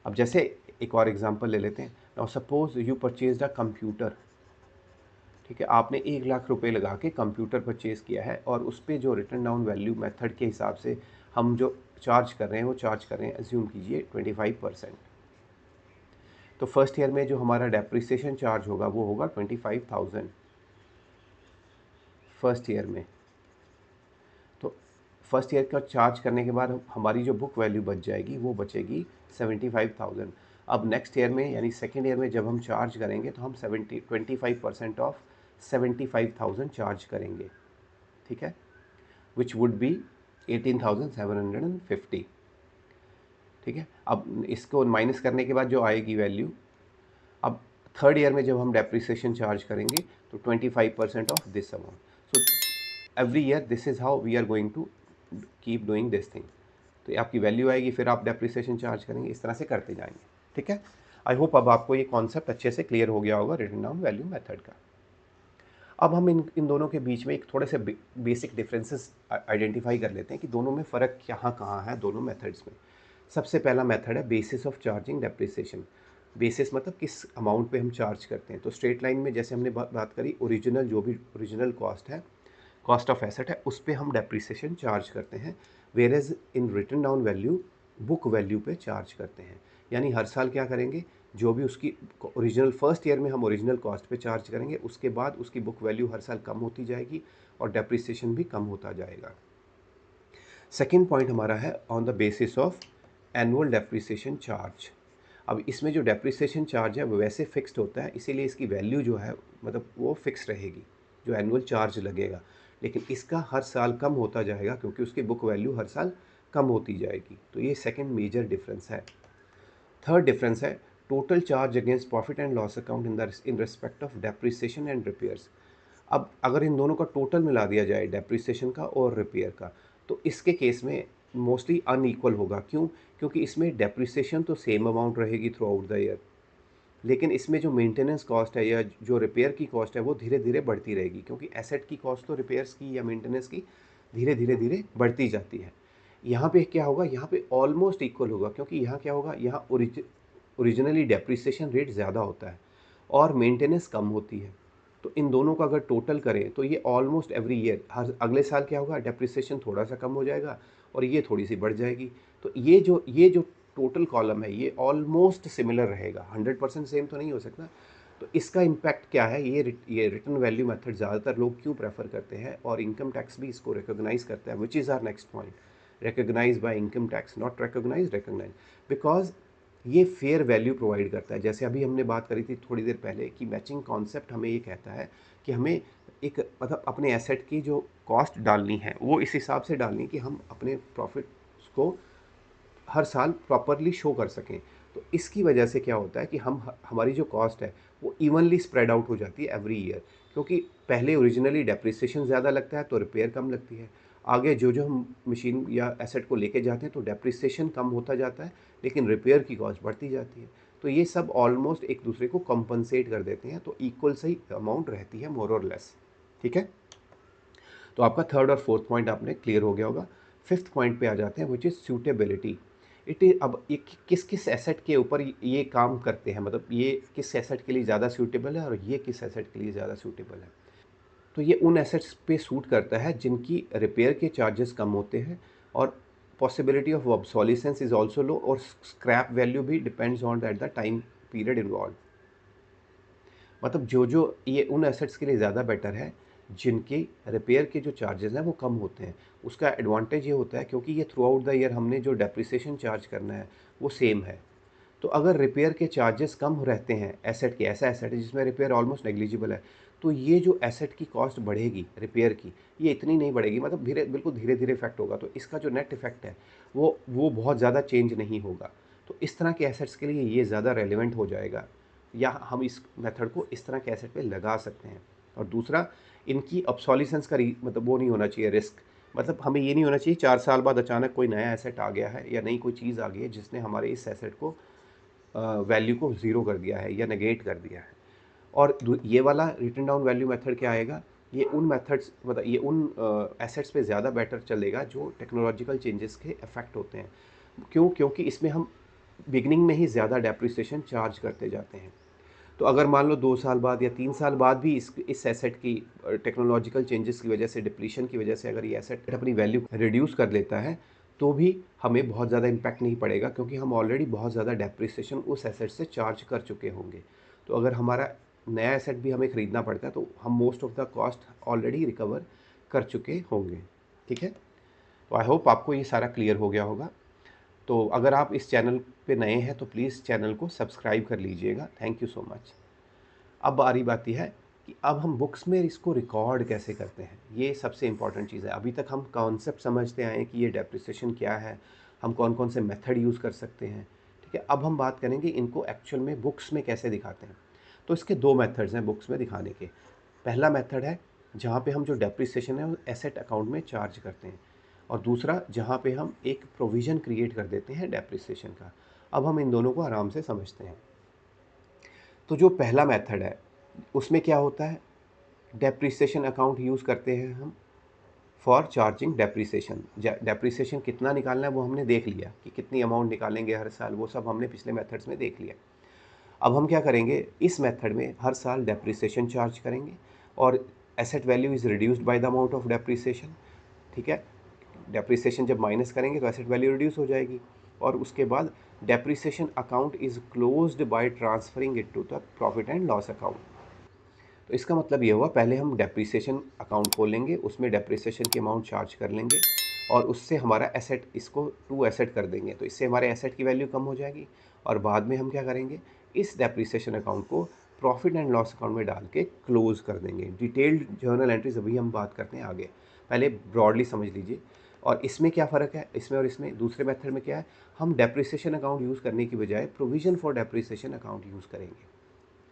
अब जैसे एक और एग्जांपल ले लेते हैं। Now suppose you purchased a computer. ठीक है, आपने 1 लाख रुपए लगा के कंप्यूटर परचेज़ किया है और उस पे जो रिटन डाउन वैल्यू मेथड के हिसाब से हम जो चार्ज कर रहे हैं, वो चार्ज कर रहे हैं, अज्यूम कीजिए 25%। तो फर्स्ट ईयर में जो हमारा डेप्रिसिएशन चार्ज होगा वो होगा 25,000 फर्स्ट ईयर में। तो फर्स्ट ईयर का चार्ज करने के बाद हमारी जो बुक वैल्यू बच जाएगी वो बचेगी 75,000। अब नेक्स्ट ईयर में यानी सेकेंड ईयर में जब हम चार्ज करेंगे तो हम 25% ऑफ 75,000 चार्ज करेंगे। ठीक है, विच वुड बी 18,750। ठीक है, अब इसको माइनस करने के बाद जो आएगी वैल्यू, अब थर्ड ईयर में जब हम डेप्रिसिएशन चार्ज करेंगे तो 25% of this amount. So every year this is how we are going to keep doing this thing. तो ये आपकी वैल्यू आएगी, फिर आप डेप्रिसिएशन चार्ज करेंगे, इस तरह से करते जाएंगे। ठीक है, आई होप अब आपको ये कॉन्सेप्ट अच्छे से क्लियर हो गया होगा रिटन डाउन वैल्यू मेथड का। अब हम इन दोनों के बीच में एक थोड़े से बेसिक डिफरेंसेस आइडेंटिफाई कर लेते हैं कि दोनों में फ़र्क कहाँ है दोनों मेथड्स में। सबसे पहला मेथड है basis of charging depreciation. Basis मतलब किस अमाउंट पे हम चार्ज करते हैं। तो स्ट्रेट लाइन में जैसे हमने बात करी, ओरिजिनल जो भी ओरिजिनल कॉस्ट है, कॉस्ट ऑफ एसेट है, उस पे हम डेप्रिसिएशन चार्ज करते हैं। Whereas in written down value book value पे चार्ज करते हैं। यानी हर साल क्या करेंगे, जो भी उसकी ओरिजिनल फर्स्ट ईयर में हम ओरिजिनल कॉस्ट पे चार्ज करेंगे, उसके बाद उसकी बुक वैल्यू हर साल कम होती जाएगी और डेप्रिसिएशन भी कम होता जाएगा। सेकेंड पॉइंट हमारा है on the basis of annual depreciation charge. अब इसमें जो डेप्रिसिएशन चार्ज है वो वैसे फिक्स्ड होता है, इसीलिए इसकी वैल्यू जो है मतलब वो फिक्स रहेगी, जो एनुअल चार्ज लगेगा। लेकिन इसका हर साल कम होता जाएगा क्योंकि उसकी बुक वैल्यू हर साल कम होती जाएगी। तो ये सेकेंड मेजर डिफरेंस है। थर्ड डिफरेंस है total charge against profit and loss account in respect of depreciation and repairs. अब अगर इन दोनों का टोटल मिला दिया जाए, डेप्रिसिएशन का और रिपेयर का, तो इसके केस में मोस्टली अनइक्वल होगा। क्यों? क्योंकि इसमें डेप्रिसिएशन तो सेम अमाउंट रहेगी थ्रू आउट द ईयर, लेकिन इसमें जो मेंटेनेंस कॉस्ट है या जो रिपेयर की कॉस्ट है वो धीरे धीरे बढ़ती रहेगी, क्योंकि एसेट की कॉस्ट तो रिपेयर्स की या मेंटेनेंस की धीरे धीरे धीरे बढ़ती जाती है। यहाँ पे क्या होगा, यहाँ पे ऑलमोस्ट इक्वल होगा, क्योंकि यहाँ क्या होगा, यहाँ ओरिजिनली डेप्रिसिएशन रेट ज़्यादा होता है और मेंटेनेंस कम होती है। तो इन दोनों का अगर टोटल करें तो ये ऑलमोस्ट एवरी ईयर हर अगले साल क्या होगा, डेप्रिसिएशन थोड़ा सा कम हो जाएगा और ये थोड़ी सी बढ़ जाएगी। तो ये जो टोटल कॉलम है ये ऑलमोस्ट सिमिलर रहेगा, 100% सेम तो नहीं हो सकता। तो इसका इम्पैक्ट क्या है, ये रिटर्न वैल्यू मेथड ज़्यादातर लोग क्यों प्रेफर करते हैं, और इनकम टैक्स भी इसको रिकोगनाइज करता है, which is our next point. Recognise by income tax, not recognise, because ये फेयर वैल्यू प्रोवाइड करता है। जैसे अभी हमने बात करी थी थोड़ी देर पहले कि मैचिंग कॉन्सेप्ट हमें ये कहता है कि हमें एक मतलब अपने एसेट की जो कॉस्ट डालनी है वो इस हिसाब से डालनी कि हम अपने प्रॉफिट को हर साल प्रॉपरली शो कर सकें। तो इसकी वजह से क्या होता है कि हमारी जो कॉस्ट है वो इवनली स्प्रेड आउट हो जाती है एवरी ईयर, क्योंकि पहले ओरिजिनली डेप्रिसिएशन ज़्यादा लगता है तो रिपेयर कम लगती है। आगे जो जो हम मशीन या एसेट को लेके जाते हैं तो डेप्रिसिएशन कम होता जाता है, लेकिन रिपेयर की कॉस्ट बढ़ती जाती है। तो ये सब ऑलमोस्ट एक दूसरे को कंपनसेट कर देते हैं, तो इक्वल सही अमाउंट रहती है, मोर और लेस। ठीक है, तो आपका थर्ड और फोर्थ पॉइंट आपने क्लियर हो गया होगा। फिफ्थ पॉइंट पे आ जाते हैं, which is suitability. It is अब ये किस किस एसेट के ऊपर ये काम करते हैं, मतलब ये किस एसेट के लिए ज़्यादा सूटेबल है और ये किस एसेट के लिए ज़्यादा सूटेबल है। तो ये उन एसेट्स पे सूट करता है जिनकी रिपेयर के चार्जेस कम होते हैं और possibility of obsolescence is also low, और स्क्रैप वैल्यू भी depends on that the time period involve. मतलब जो जो ये उन एसेट्स के लिए ज़्यादा बेटर है जिनकी रिपेयर के जो चार्जेस हैं वो कम होते हैं। उसका एडवांटेज ये होता है क्योंकि ये थ्रू आउट द ईयर हमने जो डेप्रिसिएशन चार्ज करना है वो सेम है। तो अगर रिपेयर के चार्जेस कम रहते हैं, एसेट के ऐसा एसेट है जिसमें रिपेयर ऑलमोस्ट नेग्लिजिबल है, तो ये जो एसेट की कॉस्ट बढ़ेगी रिपेयर की, ये इतनी नहीं बढ़ेगी, मतलब बिल्कुल धीरे धीरे इफेक्ट होगा। तो इसका जो नेट इफेक्ट है वो बहुत ज़्यादा चेंज नहीं होगा। तो इस तरह के एसेट्स के लिए ये ज़्यादा रेलिवेंट हो जाएगा। या हम इस मेथड को इस तरह के एसेट पे लगा सकते हैं। और दूसरा, इनकी ऑब्सोलिसेंस का मतलब वो नहीं होना चाहिए रिस्क, मतलब हमें ये नहीं होना चाहिए 4 साल बाद अचानक कोई नया एसेट आ गया है या नई कोई चीज़ आ गई है जिसने हमारे इस एसेट को वैल्यू को ज़ीरो कर दिया है या नेगेट कर दिया है। और ये वाला रिटन डाउन वैल्यू मेथड क्या आएगा, ये उन मेथड्स मतलब ये उन एसेट्स पे ज़्यादा बेटर चलेगा जो टेक्नोलॉजिकल चेंजेस के इफेक्ट होते हैं। क्यों? क्योंकि इसमें हम बिगिनिंग में ही ज़्यादा डेप्रिसिएशन चार्ज करते जाते हैं। तो अगर मान लो 2 साल बाद या 3 साल बाद भी इस एसेट की टेक्नोलॉजिकल चेंजेस की वजह से, डिप्लीशन की वजह से अगर ये एसेट अपनी वैल्यू रिड्यूस कर लेता है, तो भी हमें बहुत ज़्यादा इम्पैक्ट नहीं पड़ेगा, क्योंकि हम ऑलरेडी बहुत ज़्यादा डेप्रिसिएशन उस एसेट से चार्ज कर चुके होंगे। तो अगर हमारा नया एसेट भी हमें ख़रीदना पड़ता है तो हम most of the cost already recover कर चुके होंगे। ठीक है? तो आई होप आपको ये सारा क्लियर हो गया होगा। तो अगर आप इस चैनल पे नए हैं तो प्लीज़ चैनल को सब्सक्राइब कर लीजिएगा। Thank you so much. अब बारी बात यह है कि अब हम बुक्स में इसको रिकॉर्ड कैसे करते हैं, ये सबसे इम्पॉर्टेंट चीज़ है। अभी तक हम कॉन्सेप्ट समझते आए हैं कि ये डेप्रिसिएशन क्या है, हम कौन कौन से मेथड यूज़ कर सकते हैं। ठीक है, अब हम बात करेंगे इनको एक्चुअल में बुक्स में कैसे दिखाते हैं। तो इसके दो मेथड्स हैं बुक्स में दिखाने के। पहला मेथड है जहाँ पे हम जो डेप्रिसिएशन है वो एसेट अकाउंट में चार्ज करते हैं, और दूसरा जहाँ पे हम एक प्रोविज़न क्रिएट कर देते हैं डेप्रिसिएशन का। अब हम इन दोनों को आराम से समझते हैं। तो जो पहला मेथड है उसमें क्या होता है, डेप्रिसिएशन अकाउंट यूज़ करते हैं हम फॉर चार्जिंग डेप्रिसिएशन। डेप्रिसिएशन कितना निकालना है वो हमने देख लिया कि कितनी अमाउंट निकालेंगे हर साल, वो सब हमने पिछले मेथड्स में देख लिया। अब हम क्या करेंगे, इस मेथड में हर साल डेप्रिसिएशन चार्ज करेंगे और asset value is reduced by the amount of depreciation. ठीक है, डेप्रिसिएशन जब माइनस करेंगे तो एसेट वैल्यू रिड्यूस हो जाएगी, और उसके बाद depreciation account is closed by transferring it to the profit and loss account. तो इसका मतलब ये हुआ, पहले हम डेप्रिसिएशन अकाउंट खोलेंगे, उसमें डेप्रिसिएशन की अमाउंट चार्ज कर लेंगे और उससे हमारा एसेट, इसको टू एसेट कर देंगे, तो इससे हमारे एसेट की वैल्यू कम हो जाएगी। और बाद में हम क्या करेंगे, इस डेप्रिसिएशन अकाउंट को प्रॉफिट एंड लॉस अकाउंट में डाल के क्लोज कर देंगे। डिटेल्ड जर्नल एंट्रीज अभी हम बात करते हैं आगे, पहले ब्रॉडली समझ लीजिए। और इसमें क्या फ़र्क है, इसमें और इसमें, दूसरे मेथड में क्या है, हम डेप्रिसिएशन अकाउंट यूज़ करने की बजाय provision for depreciation account use करेंगे।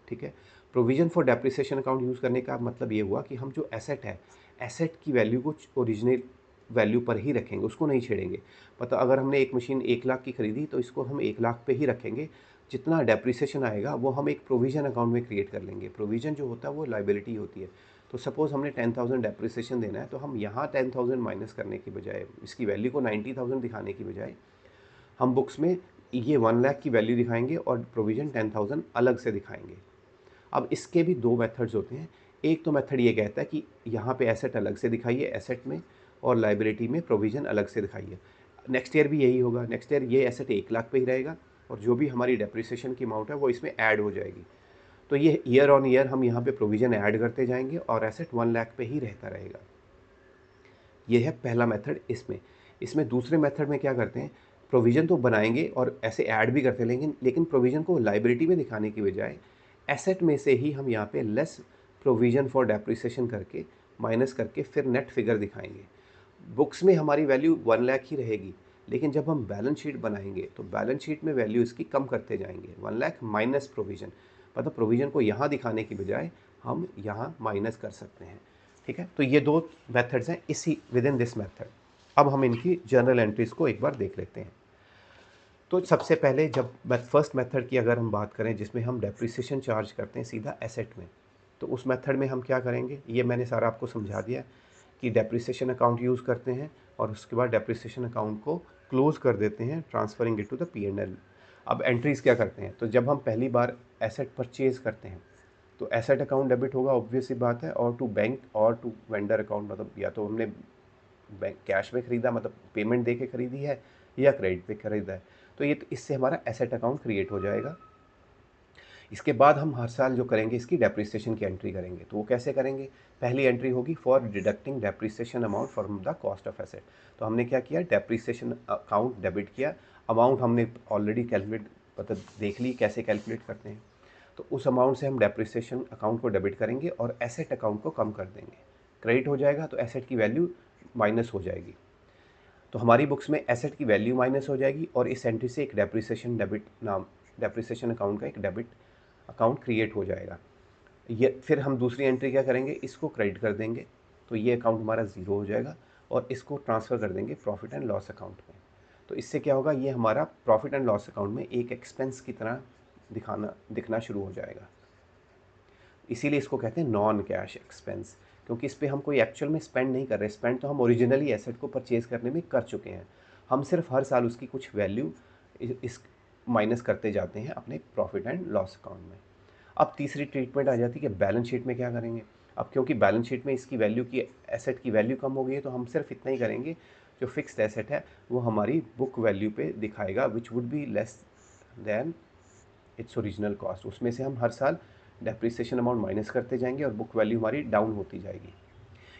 ठीक है, provision for depreciation account use करने का मतलब ये हुआ कि हम जो एसेट है, एसेट की वैल्यू को ओरिजिनल वैल्यू पर ही रखेंगे, उसको नहीं छेड़ेंगे। मतलब अगर हमने एक मशीन 1 लाख की खरीदी तो इसको हम 1 लाख पे ही रखेंगे। जितना डेप्रिसिएशन आएगा वो हम एक प्रोविजन अकाउंट में क्रिएट कर लेंगे। प्रोविजन जो होता है वो लाइबिलिटी होती है। तो सपोज़ हमने 10,000 डेप्रिसिएशन देना है, तो हम यहाँ 10,000 माइनस करने की बजाय, इसकी वैल्यू को 90,000 दिखाने की बजाय, हम बुक्स में ये 1 लाख की वैल्यू दिखाएंगे और प्रोविजन 10,000 अलग से दिखाएंगे। अब इसके भी दो मेथड्स होते हैं। एक तो मेथड ये कहता है कि यहाँ पे एसेट अलग से दिखाइए एसेट में, और लाइबिलिटी में प्रोविज़न अलग से दिखाइए। नेक्स्ट ईयर भी यही होगा, नेक्स्ट ईयर ये एसेट 1 लाख पे ही रहेगा और जो भी हमारी डेप्रिसिएशन की अमाउंट है वो इसमें ऐड हो जाएगी। तो ये ईयर ऑन ईयर हम यहाँ पे प्रोविज़न ऐड करते जाएंगे और एसेट 1 लाख पे ही रहता रहेगा। ये है पहला मेथड। इसमें दूसरे मेथड में क्या करते हैं, प्रोविज़न तो बनाएंगे और ऐसे ऐड भी करते हैं, लेकिन प्रोविज़न को लाइबिलिटी में दिखाने की बजाय एसेट में से ही हम यहाँ पे लेस प्रोविज़न फॉर डेप्रिसिएशन करके, माइनस करके फिर नेट फिगर दिखाएंगे। बुक्स में हमारी वैल्यू 1 लाख ही रहेगी, लेकिन जब हम बैलेंस शीट बनाएंगे तो बैलेंस शीट में वैल्यू इसकी कम करते जाएंगे। 1 लाख माइनस प्रोविज़न, मतलब प्रोविज़न को यहाँ दिखाने की बजाय हम यहाँ माइनस कर सकते हैं। ठीक है, तो ये दो मेथड्स हैं इसी विद इन दिस मेथड। अब हम इनकी जर्नल एंट्रीज़ को एक बार देख लेते हैं। तो सबसे पहले जब फर्स्ट मेथड की अगर हम बात करें, जिसमें हम डेप्रिसिएशन चार्ज करते हैं सीधा एसेट में, तो उस मेथड में हम क्या करेंगे, ये मैंने सारा आपको समझा दिया कि डेप्रिसिएशन अकाउंट यूज़ करते हैं और उसके बाद डेप्रिसिएशन अकाउंट को क्लोज कर देते हैं, transferring it to the P&L। अब एंट्रीज़ क्या करते हैं, तो जब हम पहली बार एसेट परचेज करते हैं तो एसेट अकाउंट डेबिट होगा, ऑब्वियस सी बात है, और टू बैंक और टू वेंडर अकाउंट, मतलब या तो हमने बैंक कैश में ख़रीदा, मतलब पेमेंट दे के ख़रीदी है, या क्रेडिट पे ख़रीदा है, तो ये तो इससे हमारा एसेट अकाउंट क्रिएट हो जाएगा। इसके बाद हम हर साल जो करेंगे इसकी डेप्रिसिएशन की एंट्री करेंगे। तो वो कैसे करेंगे, पहली एंट्री होगी for deducting depreciation amount from the cost of asset. तो हमने क्या किया, डेप्रिसिएशन अकाउंट डेबिट किया, अमाउंट हमने ऑलरेडी कैलकुलेट, मतलब देख ली कैसे कैलकुलेट करते हैं। तो उस अमाउंट से हम डेप्रिसिएशन अकाउंट को डेबिट करेंगे और एसेट अकाउंट को कम कर देंगे। क्रेडिट हो जाएगा तो एसेट की वैल्यू माइनस हो जाएगी। तो हमारी बुक्स में एसेट की वैल्यू माइनस हो जाएगी और इस एंट्री से एक डेप्रिसिएशन अकाउंट का एक डेबिट अकाउंट क्रिएट हो जाएगा। ये फिर हम दूसरी एंट्री क्या करेंगे, इसको क्रेडिट कर देंगे, तो ये अकाउंट हमारा ज़ीरो हो जाएगा और इसको ट्रांसफ़र कर देंगे प्रॉफिट एंड लॉस अकाउंट में। तो इससे क्या होगा, ये हमारा प्रॉफिट एंड लॉस अकाउंट में एक एक्सपेंस की तरह दिखना शुरू हो जाएगा। इसीलिए इसको कहते हैं नॉन कैश एक्सपेंस, क्योंकि इस पे हम कोई एक्चुअल में स्पेंड नहीं कर रहे। स्पेंड तो हम ओरिजिनली एसेट को परचेज़ करने में कर चुके हैं, हम सिर्फ हर साल उसकी कुछ वैल्यू इस माइनस करते जाते हैं अपने प्रॉफिट एंड लॉस अकाउंट में। अब तीसरी ट्रीटमेंट आ जाती है कि बैलेंस शीट में क्या करेंगे। अब क्योंकि बैलेंस शीट में इसकी वैल्यू की एसेट की वैल्यू कम हो गई है, तो हम सिर्फ इतना ही करेंगे, जो फिक्स्ड एसेट है वो हमारी बुक वैल्यू पे दिखाएगा, which would be less than it's original cost. उसमें से हम हर साल डेप्रिसिएशन अमाउंट माइनस करते जाएंगे और बुक वैल्यू हमारी डाउन होती जाएगी।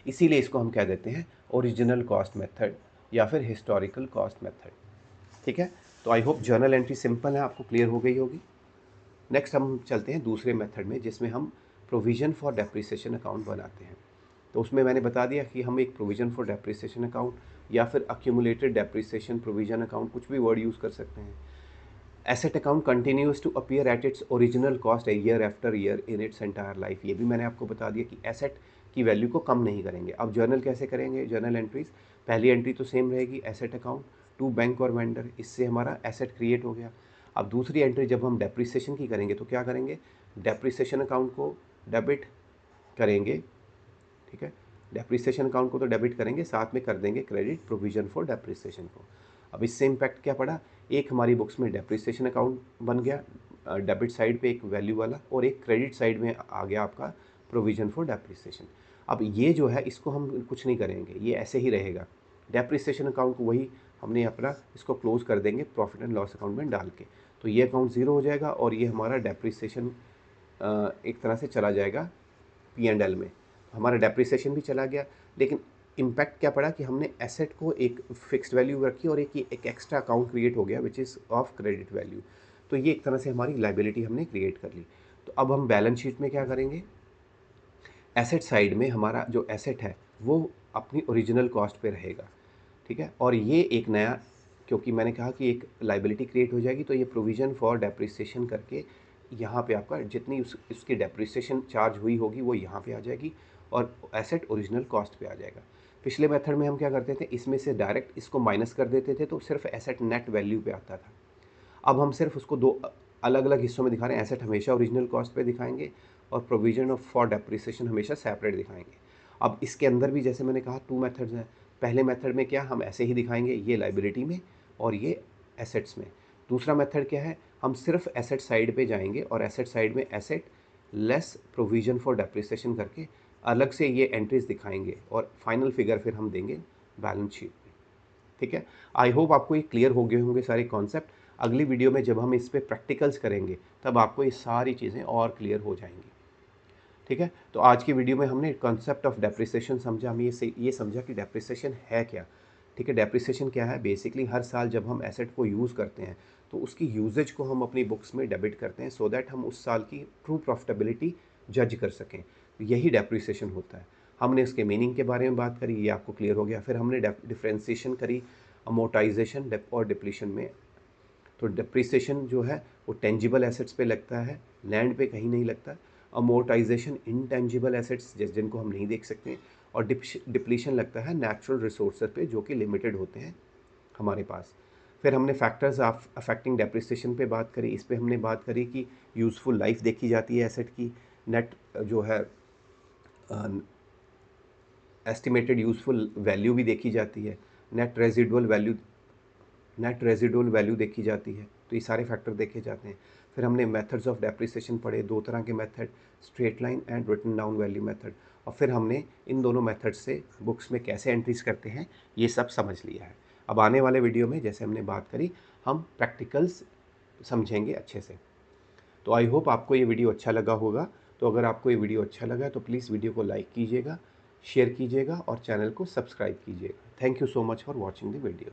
इसीलिए इसको हम कह देते हैं ओरिजिनल कॉस्ट मेथड या फिर हिस्टोरिकल कॉस्ट मेथड। ठीक है, तो I hope journal entry simple है, आपको क्लियर हो गई होगी। नेक्स्ट हम चलते हैं दूसरे मेथड में, जिसमें हम प्रोविज़न फॉर डेप्रिसिएशन अकाउंट बनाते हैं। तो उसमें मैंने बता दिया कि हम एक प्रोविज़न फॉर डेप्रिसिएशन अकाउंट या फिर अक्यूमुलेटेड डेप्रिसिएशन प्रोविज़न अकाउंट, कुछ भी वर्ड यूज़ कर सकते हैं। Asset account continues to appear at its original cost year after year in its entire life. ये भी मैंने आपको बता दिया कि एसेट की वैल्यू को कम नहीं करेंगे। अब जर्नल कैसे करेंगे, जर्नल एंट्रीज, पहली एंट्री तो सेम रहेगी, एसेट अकाउंट टू बैंक और वेंडर, इससे हमारा एसेट क्रिएट हो गया। अब दूसरी एंट्री जब हम डेप्रिसिएशन की करेंगे तो क्या करेंगे, डेप्रिसिएशन अकाउंट को डेबिट करेंगे। ठीक है, डेप्रिसिएशन अकाउंट को तो डेबिट करेंगे, साथ में कर देंगे क्रेडिट प्रोविजन फॉर डेप्रिसिएशन को। अब इससे इम्पैक्ट क्या पड़ा, एक हमारी बुक्स में डेप्रिसिएशन अकाउंट बन गया डेबिट साइड पे एक वैल्यू वाला, और एक क्रेडिट साइड में आ गया आपका प्रोविजन फॉर डेप्रिसिएशन। अब ये जो है इसको हम कुछ नहीं करेंगे, ये ऐसे ही रहेगा। डेप्रिसिएशन अकाउंट को वही हमने अपना इसको क्लोज कर देंगे प्रॉफिट एंड लॉस अकाउंट में डाल के, तो ये अकाउंट ज़ीरो हो जाएगा और ये हमारा डेप्रिसिएशन एक तरह से चला जाएगा P&L में। हमारा डेप्रिसिएशन भी चला गया, लेकिन इम्पैक्ट क्या पड़ा कि हमने एसेट को एक फिक्स्ड वैल्यू रखी और एक एक्स्ट्रा अकाउंट क्रिएट हो गया which is of credit value. तो ये एक तरह से हमारी लाइबिलिटी हमने क्रिएट कर ली। तो अब हम बैलेंस शीट में क्या करेंगे, एसेट साइड में हमारा जो एसेट है वो अपनी ओरिजिनल कॉस्ट पे रहेगा। ठीक है, और ये एक नया, क्योंकि मैंने कहा कि एक लाइबिलिटी क्रिएट हो जाएगी, तो ये प्रोविज़न फॉर डेप्रिसिएशन करके यहाँ पे आपका जितनी उसकी डेप्रिसिएशन चार्ज हुई होगी वो यहाँ पे आ जाएगी और एसेट ओरिजिनल कॉस्ट पे आ जाएगा। पिछले मेथड में हम क्या करते थे, इसमें से डायरेक्ट इसको माइनस कर देते थे, तो सिर्फ एसेट नेट वैल्यू पे आता था। अब हम सिर्फ उसको दो अलग अलग हिस्सों में दिखा रहे हैं, एसेट हमेशा ओरिजिनल कॉस्ट पे दिखाएंगे और प्रोविजन ऑफ फॉर डेप्रिसिएशन हमेशा सेपरेट दिखाएंगे। अब इसके अंदर भी जैसे मैंने कहा 2 मेथड्स हैं। पहले मेथड में क्या, हम ऐसे ही दिखाएंगे, ये लाइबिलिटी में और ये एसेट्स में। दूसरा मेथड क्या है, हम सिर्फ एसेट साइड पे जाएंगे और एसेट साइड में asset less provision for depreciation करके अलग से ये एंट्रीज दिखाएंगे और फाइनल फिगर फिर हम देंगे बैलेंस शीट में। ठीक है, आई होप आपको ये क्लियर हो गए होंगे सारे कॉन्सेप्ट। अगली वीडियो में जब हम इस पे प्रैक्टिकल्स करेंगे तब आपको ये सारी चीज़ें और क्लियर हो जाएंगी। ठीक है, तो आज की वीडियो में हमने कॉन्सेप्ट ऑफ डेप्रिसिएशन समझा, हम ये समझा कि डेप्रिसिएशन है क्या। ठीक है, डेप्रिसिएशन क्या है, बेसिकली हर साल जब हम एसेट को यूज़ करते हैं तो उसकी यूजेज को हम अपनी बुक्स में डेबिट करते हैं, सो दैट हम उस साल की ट्रू प्रॉफिटेबिलिटी जज कर सकें। यही डेप्रिसिएशन होता है। हमने इसके मीनिंग के बारे में बात करी, ये आपको क्लियर हो गया। फिर हमने डिफ्रेंसिएशन करी अमोर्टाइजेशन और डिप्लीशन में। तो डिप्रिसिएशन जो है वो टेंजिबल एसेट्स पे लगता है, लैंड पे कहीं नहीं लगता। अमोर्टाइजेशन इंटेंजिबल एसेट्स जिनको हम नहीं देख सकते, और डिप्लीशन लगता है नेचुरल रिसोर्सेज पे जो कि लिमिटेड होते हैं हमारे पास। फिर हमने फैक्टर्स ऑफ अफेक्टिंग डेप्रिसिएशन पे बात करी। इस पे हमने बात करी कि यूज़फुल लाइफ देखी जाती है एसेट की, नेट जो है एस्टिमेटेड यूज़फुल वैल्यू भी देखी जाती है, नेट रेजिडुअल वैल्यू देखी जाती है। तो ये सारे फैक्टर देखे जाते हैं। फिर हमने मेथड्स ऑफ डेप्रिसिएशन पढ़े, दो तरह के method, straight line and written down value method. और फिर हमने इन दोनों मेथड से बुक्स में कैसे एंट्रीज करते हैं ये सब समझ लिया है। अब आने वाले वीडियो में जैसे हमने बात करी, हम प्रैक्टिकल्स समझेंगे अच्छे से। तो आई होप आपको ये वीडियो अच्छा लगा होगा। तो अगर आपको ये वीडियो अच्छा लगा तो प्लीज़ वीडियो को लाइक कीजिएगा, शेयर कीजिएगा और चैनल को सब्सक्राइब कीजिएगा। Thank you so much for watching the video.